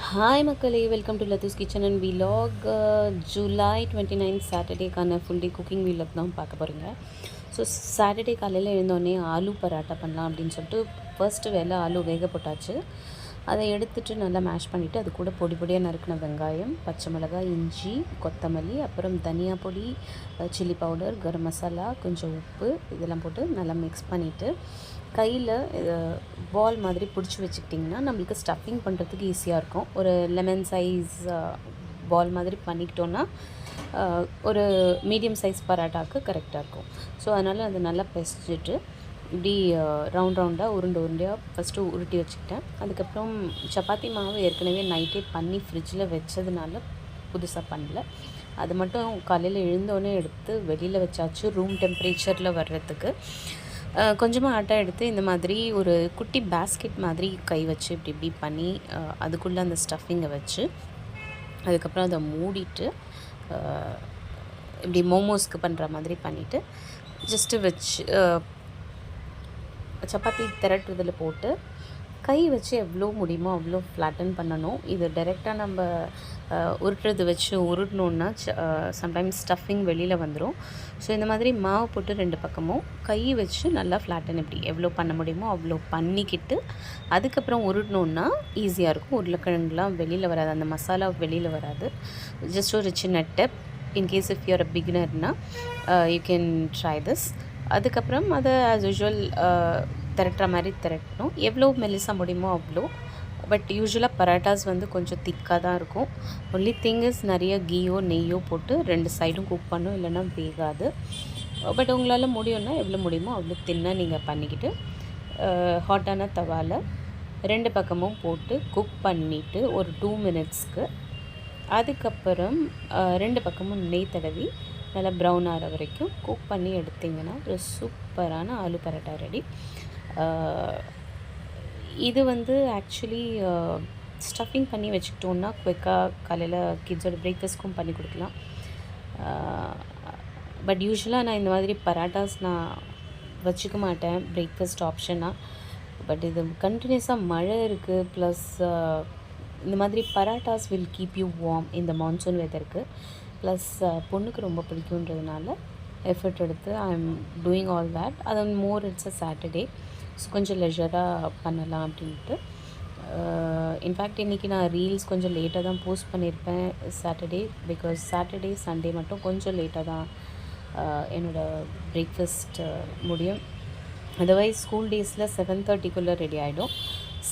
Hi மக்களே, welcome to Latha's kitchen and vlog. July 29 சாட்டர்டேக்கான full day cooking vlog தான் பார்க்க போகிறீங்க. ஸோ சாட்டர்டே காலையில் எழுந்தோடனே ஆலூ பராட்டா பண்ணலாம் அப்படின்னு சொல்லிட்டு ஃபர்ஸ்ட்டு வேலை ஆலூ வேக போட்டாச்சு. அதை எடுத்துகிட்டு நல்லா மேஷ் பண்ணிவிட்டு அது கூட பொடி பொடியாக நறுக்கின வெங்காயம், பச்சை மிளகாய், இஞ்சி, கொத்தமல்லி, அப்புறம் தனியா பொடி, சில்லி பவுடர், கரம் மசாலா, கொஞ்சம் உப்பு இதெல்லாம் போட்டு நல்லா மிக்ஸ் பண்ணிவிட்டு கையில் பால் மாதிரி பிடிச்சி வச்சுக்கிட்டிங்கன்னா நம்மளுக்கு ஸ்டஃபிங் பண்ணுறதுக்கு ஈஸியாக இருக்கும். ஒரு லெமன் சைஸ் பால் மாதிரி பண்ணிக்கிட்டோன்னா ஒரு மீடியம் சைஸ் பராட்டாவுக்கு கரெக்டாக இருக்கும். ஸோ அதனால் அதை நல்லா பிசைஞ்சிட்டு இப்படி ரவுண்டாக உருண்டையாக ஃபஸ்ட்டு உருட்டி வச்சுக்கிட்டேன். அதுக்கப்புறம் சப்பாத்தி மாவு ஏற்கனவே நைட்டே பண்ணி ஃப்ரிட்ஜில் வச்சதுனால புதுசாக பண்ணல. அது மட்டும் காலையில் எழுந்தோடனே எடுத்து வெளியில் வச்சாச்சு ரூம் டெம்பரேச்சரில் வர்றதுக்கு. கொஞ்சமாக ஆட்டை எடுத்து இந்த மாதிரி ஒரு குட்டி பேஸ்கெட் மாதிரி கை வச்சு இப்படி பண்ணி அதுக்குள்ளே அந்த ஸ்டஃபிங்கை வச்சு அதுக்கப்புறம் அதை மூடிட்டு இப்படி மோமோஸ்க்கு பண்ணுற மாதிரி பண்ணிவிட்டு ஜஸ்ட்டு வச்சு சப்பாத்தி திரட்டுறதில் போட்டு கை வச்சு எவ்வளோ முடியுமோ அவ்வளோ ஃப்ளாட்டன் பண்ணணும். இது டைரெக்டாக நம்ம உருட்டுறது வச்சு உருட்டணுன்னா சம்டைம்ஸ் ஸ்டஃபிங் வெளியில் வந்துடும். ஸோ இந்த மாதிரி மாவு போட்டு ரெண்டு பக்கமும் கை வச்சு நல்லா ஃப்ளாட்டன் இப்படி எவ்வளோ பண்ண முடியுமோ அவ்வளோ பண்ணிக்கிட்டு அதுக்கப்புறம் உருட்டணுன்னா ஈஸியாக இருக்கும். உருளைக்கிழங்குலாம் வெளியில் வராது, அந்த மசாலா வெளியில் வராது. ஜஸ்ட் ஒரு சின்ன tip, in case if you're a பிகினர்னால் யூ கேன் ட்ரை திஸ். அதுக்கப்புறம் அதை ஆஸ் யூஷுவல் திரட்டுற மாதிரி திரட்டணும், எவ்வளோ மெல்லிசா முடியுமோ அவ்வளோ. பட் யூஸ்வலாக பராட்டாஸ் வந்து கொஞ்சம் திக்காக தான் இருக்கும். ஒன்லி திங் இஸ் நிறைய கீயோ நெய்யோ போட்டு ரெண்டு சைடும் குக் பண்ணும், இல்லைன்னா வேகாது. பட் உங்களால் முடியும்னா எவ்வளோ முடியுமோ அவ்வளோ தின்னாக நீங்கள் பண்ணிக்கிட்டு ஹாட்டான தவாவில் ரெண்டு பக்கமும் போட்டு குக் பண்ணிவிட்டு ஒரு 2 மினிட்ஸ்க்கு அதுக்கப்புறம் ரெண்டு பக்கமும் நெய் தடவி நல்லா ப்ரௌன் ஆகிற வரைக்கும் குக் பண்ணி எடுத்திங்கன்னா ஒரு சூப்பரான ஆலு பரோட்டா ரெடி. இது வந்து ஆக்சுவலி ஸ்டஃபிங் பண்ணி வச்சுக்கிட்டோன்னா குயிக்காக காலையில் கிட்ஸோட பிரேக்ஃபாஸ்ட்க்கும் பண்ணி கொடுக்கலாம். பட் யூஸ்வலாக நான் இந்த மாதிரி பராட்டாஸ் நான் வச்சுக்க மாட்டேன் பிரேக்ஃபாஸ்ட் ஆப்ஷனாக. பட் இது கண்டினியூஸாக மழை இருக்குது, ப்ளஸ் இந்த மாதிரி parathas will keep you warm இந்த மான்சூன் வெதருக்கு. ப்ளஸ் பொண்ணுக்கு ரொம்ப பிடிக்குன்றதுனால எஃபர்ட் எடுத்து I am doing all that. அது more it's a Saturday, so கொஞ்சம் லெஷராக பண்ணலாம் அப்படின்ட்டு. இன்ஃபேக்ட் இன்றைக்கி நான் ரீல்ஸ் கொஞ்சம் லேட்டாக தான் போஸ்ட் பண்ணியிருப்பேன் சாட்டர்டே, பிகாஸ் சாட்டர்டே சண்டே மட்டும் கொஞ்சம் லேட்டாக தான் என்னோடய பிரேக்ஃபாஸ்ட் முடியும். அதர்வைஸ் ஸ்கூல் டேஸில் 7:30க்குள்ளே ரெடி ஆகிடும்.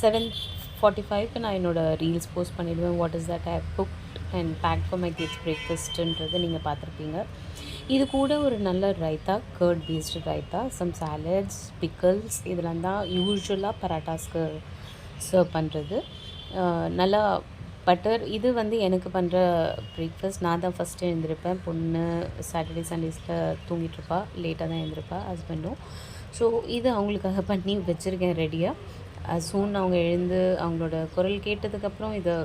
7:45க்கு நான் என்னோடய ரீல்ஸ் போஸ்ட் பண்ணிவிடுவேன். What is that I have cooked and pack for my kids பிரேக்ஃபாஸ்ட்டுன்றது நீங்கள் பார்த்துருப்பீங்க. இது கூட ஒரு நல்ல raita, curd based raita, some salads, pickles, இதெல்லாம் தான் யூஸ்வலாக பராட்டாஸ்க்கு சர்வ் பண்ணுறது. நல்லா பட்டர். இது வந்து எனக்கு பண்ணுற பிரேக்ஃபாஸ்ட். நான் தான் ஃபஸ்ட்டு எழுந்திருப்பேன். பொண்ணு சாட்டர்டே சண்டேஸில் தூங்கிட்டுருப்பா, லேட்டாக தான் எழுந்திருப்பா, ஹஸ்பண்டும். ஸோ இது அவங்களுக்காக பண்ணி வச்சுருக்கேன் ரெடியாக. சூன் அவங்க எழுந்து அவங்களோட குரல் கேட்டதுக்கப்புறம் இதை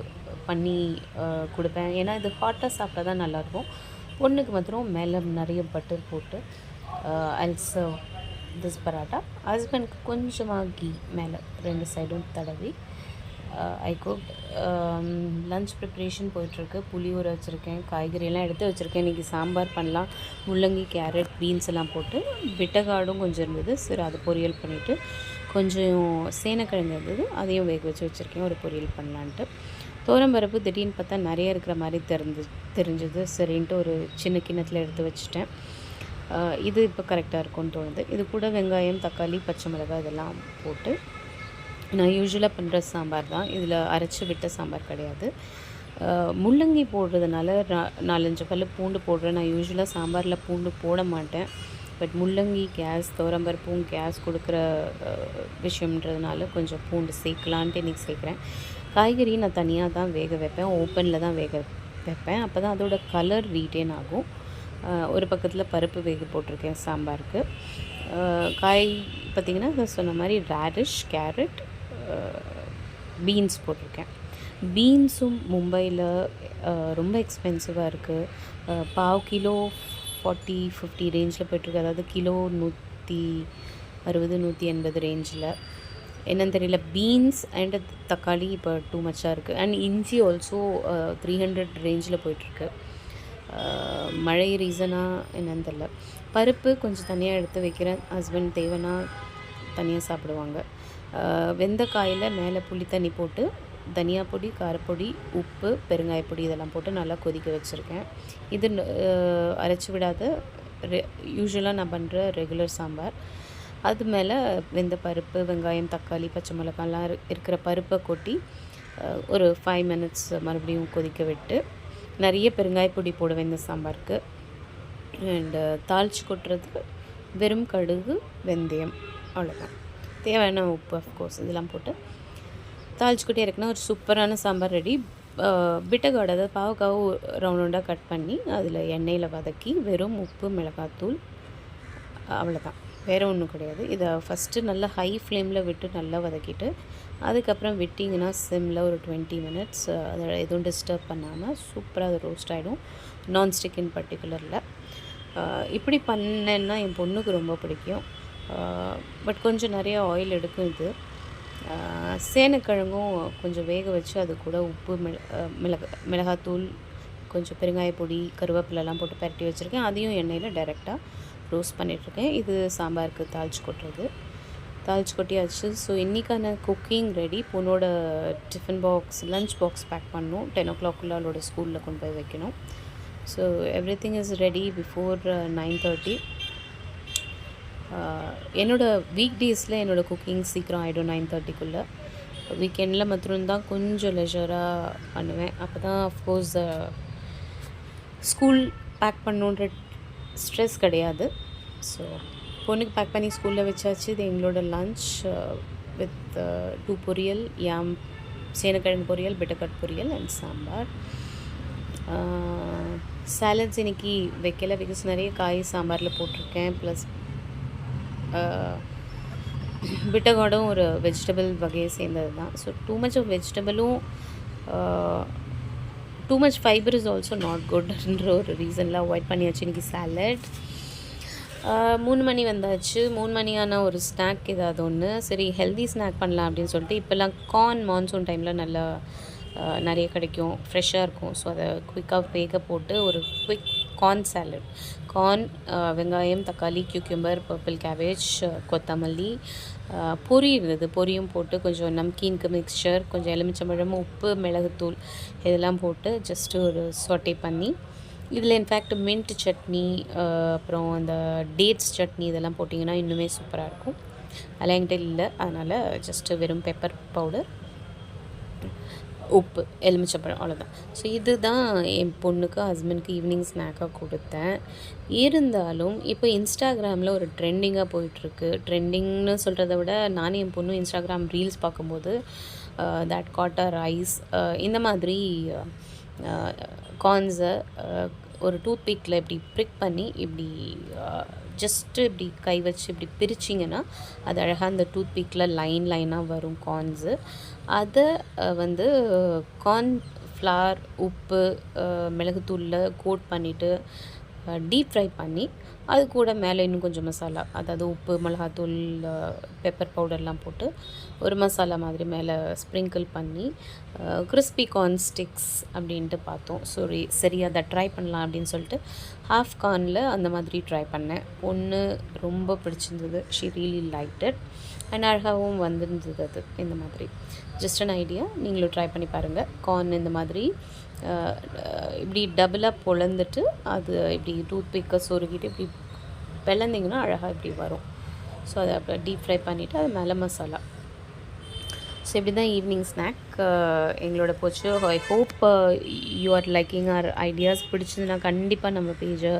பண்ணி கொடுப்பேன். ஏன்னா இது ஹாட்டாக சாப்பிட்டா தான் நல்லாயிருக்கும். பொண்ணுக்கு மாத்திரம் மேலே நிறைய பட்டர் போட்டு I'll serve this பராட்டா. ஹஸ்பண்டுக்கு கொஞ்சமாக கீ மேலே ரெண்டு சைடும் தடவி ஐ குக். லன்ச் ப்ரிப்ரேஷன் போயிட்டுருக்கு. புளி ஊற வச்சுருக்கேன், காய்கறியெல்லாம் எடுத்து வச்சுருக்கேன். இன்றைக்கி சாம்பார் பண்ணலாம். முள்ளங்கி, கேரட், பீன்ஸ் எல்லாம் போட்டு பிட்டர்கார்டும் கொஞ்சம் இருந்தது, சரி அதை பொரியல் பண்ணிவிட்டு கொஞ்சம் சேனக்கிழங்கு இருந்தது, அதையும் வேக வச்சு வச்சுருக்கேன் ஒரு பொரியல் பண்ணலான்ட்டு. தோரம்பருப்பு திடீர்னு பார்த்தா நிறைய இருக்கிற மாதிரி தெரிஞ்சது, சரின்ட்டு ஒரு சின்ன கிண்ணத்தில் எடுத்து வச்சுட்டேன். இது இப்போ கரெக்டாக இருக்கும்னு தோணுது. இது கூட வெங்காயம், தக்காளி, பச்சை மிளகாய் இதெல்லாம் போட்டு நான் யூஸ்வலாக பண்ணுற சாம்பார் தான். இதில் அரைச்சி விட்ட சாம்பார் கிடையாது. முள்ளங்கி போடுறதுனால 4-5 பல்லு பூண்டு போடுறேன். நான் யூஸ்வலாக சாம்பாரில் பூண்டு போட மாட்டேன். பட் முள்ளங்கி கேஸ், துவரம்பருப்பும் கேஸ் கொடுக்குற விஷயம்ன்றதுனால கொஞ்சம் பூண்டு சேர்க்கலான்ட்டு இன்றைக்கி சேர்க்குறேன். காய்கறி நான் தனியாக தான் வேக வைப்பேன், ஓப்பனில் தான் வேக வைப்பேன். அப்போ தான் அதோட கலர் ரீட்டைன் ஆகும். ஒரு பக்கத்தில் பருப்பு வேக போட்டிருக்கேன் சாம்பாருக்கு. காய் பார்த்திங்கன்னா நான் சொன்ன மாதிரி ரேடிஷ், கேரட், பீன்ஸ் போட்டிருக்கேன். பீன்ஸும் மும்பையில் ரொம்ப எக்ஸ்பென்சிவாக இருக்குது. பாவ் கிலோ 40-50 ரேஞ்சில் போய்ட்டுருக்கு. அதாவது கிலோ 160-180 ரேஞ்சில். என்னன்னு தெரியல. பீன்ஸ் அண்ட் தக்காளி இப்போ டூ மச்சாக இருக்குது. அண்ட் இஞ்சி ஆல்சோ 300 ரேஞ்சில் போயிட்டுருக்கு. மழை ரீசனாக என்னன்னு தெரில. பருப்பு கொஞ்சம் தனியாக எடுத்து வைக்கிறேன். ஹஸ்பண்ட் தேவைன்னா தனியாக சாப்பிடுவாங்க. வெந்த காயில் மேலே புளி தண்ணி போட்டு தனியா பொடி, காரப்பொடி, உப்பு, பெருங்காயப்பொடி இதெல்லாம் போட்டு நல்லா கொதிக்க வச்சுருக்கேன். இது அரைச்சி விடாத யூஸ்வலாக நான் பண்ணுற ரெகுலர் சாம்பார். அது மேலே வெந்த பருப்பு, வெங்காயம், தக்காளி, பச்சை மிளகாலாம் இருக்கிற பருப்பை கொட்டி ஒரு 5 மினிட்ஸ் மறுபடியும் கொதிக்க விட்டு நிறைய பெருங்காயப்பொடி போடுவேன் இந்த சாம்பாருக்கு. அண்டு தாளித்து கொட்டுறது வெறும் கடுகு, வெந்தயம், அவ்வளோதான். தேவையான உப்பு அஃப்கோர்ஸ் இதெல்லாம் போட்டு தாளிச்சு கொட்டி இறக்குனா ஒரு சூப்பரான சாம்பார் ரெடி. பிட்டர்கார்டு, அதாவது பாவக்காவும் ரவுண்ட் ரவுண்டாக கட் பண்ணி அதில் எண்ணெயில் வதக்கி வெறும் உப்பு, மிளகாத்தூள், அவ்வளோதான், வேறு ஒன்றும் கிடையாது. இதை ஃபஸ்ட்டு நல்லா ஹை ஃப்ளேமில் விட்டு நல்லா வதக்கிட்டு அதுக்கப்புறம் விட்டிங்கன்னா சிம்மில் ஒரு 20 மினிட்ஸ் அதை எதுவும் டிஸ்டர்ப் பண்ணாமல் சூப்பராக அது ரோஸ்ட் ஆகிடும். நான்ஸ்டிக் இன் பர்டிகுலரில் இப்படி பண்ணேன்னா என் பொண்ணுக்கு ரொம்ப பிடிக்கும். பட் கொஞ்சம் நிறைய ஆயில் எடுக்கும் இது. சேனக்கிழங்கும் கொஞ்சம் வேக வச்சு அது கூட உப்பு, மிளகாத்தூள், கொஞ்சம் பெருங்காயப்பொடி, கருவேப்பிலெல்லாம் போட்டு பரட்டி வச்சுருக்கேன். அதையும் எண்ணெயில் டைரெக்டாக ரோஸ்ட் பண்ணிகிட்ருக்கேன். இது சாம்பாருக்கு தாளிச்சு கொட்டுறது. தாளிச்சு கொட்டியாச்சு. ஸோ இன்றைக்கான குக்கிங் ரெடி. பொண்ணோட tiffin box, lunch box pack பண்ணணும். 10 o'clock அவளோட ஸ்கூலில் கொண்டு போய் வைக்கணும். So every thing is ready before 9:30. என்னோடய வீக் டேஸில் என்னோடய குக்கிங் சீக்கிரம் ஆகிடும் 9:30க்குள்ளே. வீக்கெண்டில் மாத்திரம்தான் கொஞ்சம் லெஜராக பண்ணுவேன். அப்போ தான் அஃப்கோர்ஸ் ஸ்கூல் பேக் பண்ணுன்ற ஸ்ட்ரெஸ் கிடையாது. ஸோ பொண்ணுக்கு பேக் பண்ணி ஸ்கூலில் வச்சாச்சு. இது எங்களோட லன்ச் வித் 2 பொரியல், சேனக்கிழங்கு பொரியல், பிட்டர்கார்ட் பொரியல் அண்ட் சாம்பார். சாலட்ஸ் இன்றைக்கி வைக்கல, பிகாஸ் நிறைய காய் சாம்பாரில் போட்டிருக்கேன். ப்ளஸ் பிட்டர்கார்டும் ஒரு வெஜிடபிள் வகையை சேர்ந்தது தான். ஸோ டூ மச் ஆஃப் வெஜிடபிளும் too much fibre is also not குட்ன்ற ஒரு ரீசனில் அவாய்ட் பண்ணியாச்சு இன்றைக்கி சாலட். 3 மணி வந்தாச்சு. 3 மணியான ஒரு ஸ்நாக் ஏதாவது ஒன்று, சரி ஹெல்தி ஸ்நாக் பண்ணலாம் அப்படின்னு சொல்லிட்டு இப்போல்லாம் கார்ன் மான்சூன் டைமில் நல்லா நிறைய கிடைக்கும், ஃப்ரெஷ்ஷாக இருக்கும். ஸோ அதை குயிக்காக வேக போட்டு ஒரு குயிக் கார்ன் சாலட். கார்ன், வெங்காயம், தக்காளி, கியூக்யூம்பர், பர்பிள் கேபேஜ், கொத்தமல்லி, பொரி இருந்தது, பொரியும் போட்டு கொஞ்சம் நம்கீனுக்கு மிக்சர், கொஞ்சம் எலுமிச்சம்பழம், உப்பு, மிளகுத்தூள் இதெல்லாம் போட்டு ஜஸ்ட்டு ஒரு சொட்டே பண்ணி இதில் இன்ஃபேக்ட் மின்ட் சட்னி, அப்புறம் அந்த டேட்ஸ் சட்னி இதெல்லாம் போட்டிங்கன்னா இன்னுமே சூப்பராக இருக்கும். அதெல்லாம் என்கிட்ட இல்லை, அதனால் ஜஸ்ட்டு வெறும் பெப்பர் பவுடர், உப்பு, எலுமிச்சப்பழம், அவ்வளோதான். ஸோ இது தான் என் பொண்ணுக்கு, ஹஸ்பண்டுக்கு ஈவினிங் ஸ்நாக்காக கொடுத்தேன். இருந்தாலும் இப்போ இன்ஸ்டாகிராமில் ஒரு ட்ரெண்டிங்காக போயிட்டுருக்கு. ட்ரெண்டிங்னு சொல்கிறத விட நானும் என் பொண்ணும் இன்ஸ்டாகிராம் ரீல்ஸ் பார்க்கும்போது தட் காட்டா ரைஸ் இந்த மாதிரி கார்ன்ஸை ஒரு டூத் பிக்கில் இப்படி ப்ரிக் பண்ணி இப்படி ஜஸ்ட்டு இப்படி கை வச்சு இப்படி பிரிச்சிங்கன்னா அது அழகாக அந்த டூத் பிக்கில் லைனாக வரும் கார்ன்ஸு. அதை வந்து கார்ன் ஃப்ளார், உப்பு, மிளகுத்தூளில் கோட் பண்ணிவிட்டு டீப் ஃப்ரை பண்ணி அது கூட மேலே இன்னும் கொஞ்சம் மசாலா, அதாவது உப்பு, மிளகாத்தூள், பெப்பர் பவுடர்லாம் போட்டு ஒரு மசாலா மாதிரி மேலே ஸ்ப்ரிங்கிள் பண்ணி கிறிஸ்பி கார்ன் ஸ்டிக்ஸ் அப்படின்ட்டு பார்த்தோம். சரி அதை ட்ரை பண்ணலாம் அப்படின்னு சொல்லிட்டு ஹாஃப் கார்னில் அந்த மாதிரி ட்ரை பண்ணேன். பொண்ணு ரொம்ப பிடிச்சிருந்தது. She really liked it and அழகாகவும் வந்துருந்தது. அது இந்த மாதிரி ஜஸ்ட் அன் ஐடியா, நீங்களும் ட்ரை பண்ணி பாருங்கள். கார்ன் இந்த மாதிரி இப்படி டபுளாக பொழந்துட்டு அது இப்படி டூத் பிக்கை சொருகிட்டு இப்படி பிளந்திங்கன்னா அழகாக இப்படி வரும். ஸோ அதை அப்போ டீப் ஃப்ரை பண்ணிவிட்டு அது மேலே மசாலா. ஸோ இப்படி தான் ஈவினிங் ஸ்நாக் எங்களோட போச்சு. I hope you are liking our ideas. பிடிச்சதுன்னா கண்டிப்பாக நம்ம பேஜை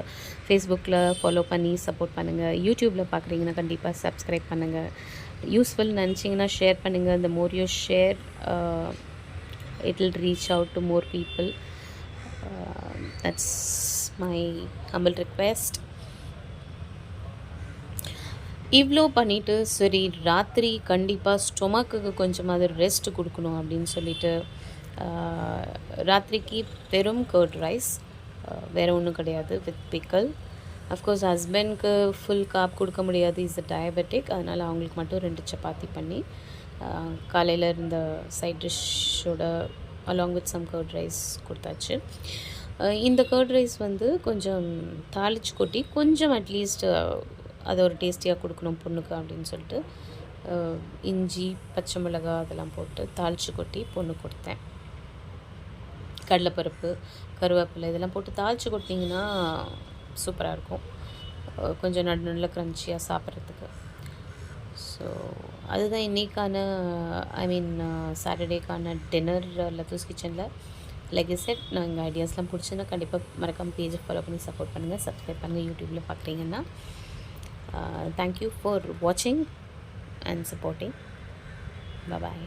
ஃபேஸ்புக்கில் ஃபாலோ பண்ணி சப்போர்ட் பண்ணுங்கள். யூடியூப்பில் பார்க்குறீங்கன்னா கண்டிப்பாக சப்ஸ்கிரைப் பண்ணுங்கள். யூஸ்ஃபுல் நினச்சிங்கன்னா ஷேர் பண்ணுங்கள். the more you share it will reach out to more people. That's my humble request. இவ்வளோ பண்ணிவிட்டு சரி ராத்திரி கண்டிப்பாக ஸ்டொமக்குக்கு கொஞ்சமாவது ரெஸ்ட் கொடுக்கணும் அப்படின்னு சொல்லிட்டு ராத்திரிக்கு வெறும் கர்ட் ரைஸ், வேறு ஒன்றும் கிடையாது, வித் பிக்கல். அஃப்கோர்ஸ் ஹஸ்பண்ட்க்கு ஃபுல் காப் கொடுக்க முடியாது, இஸ் அ டயபெட்டிக். அதனால் அவங்களுக்கு மட்டும் 2 சப்பாத்தி பண்ணி காலையில் இருந்த சைட் டிஷ்ஷோட along with some curd rice கொடுத்தாச்சு. இந்த கர்ட் ரைஸ் வந்து கொஞ்சம் தாளித்து கொட்டி கொஞ்சம் அட்லீஸ்ட் அதை ஒரு டேஸ்டியாக கொடுக்கணும் பொண்ணுக்கு அப்படின்னு சொல்லிட்டு இஞ்சி பச்சை மிளகாய் அதெல்லாம் போட்டு தாளித்து கொட்டி பொண்ணுக்கு கொடுத்தேன். கடலைப்பருப்பு கருவேப்பிலை இதெல்லாம் போட்டு தாளித்து கொட்டிங்கன்னா சூப்பராக இருக்கும், கொஞ்சம் நல்ல க்ரன்ச்சியாக சாப்பிட்றதுக்கு. ஸோ அதுதான் இன்றைக்கான சாட்டர்டேக்கான டின்னர் லத்தூஸ் கிச்சனில். லைக் ஐ செட், நான் எங்கள் ஐடியாஸ்லாம் பிடிச்சிருந்தா கண்டிப்பாக மறக்காமல் பேஜை ஃபாலோ பண்ணி சப்போர்ட் பண்ணுங்கள், சப்ஸ்கிரைப் பண்ணுங்கள் யூடியூப்பில் பார்க்குறீங்கன்னா. தேங்க்யூ ஃபார் வாட்சிங் அண்ட் சப்போர்ட்டிங். பாய்.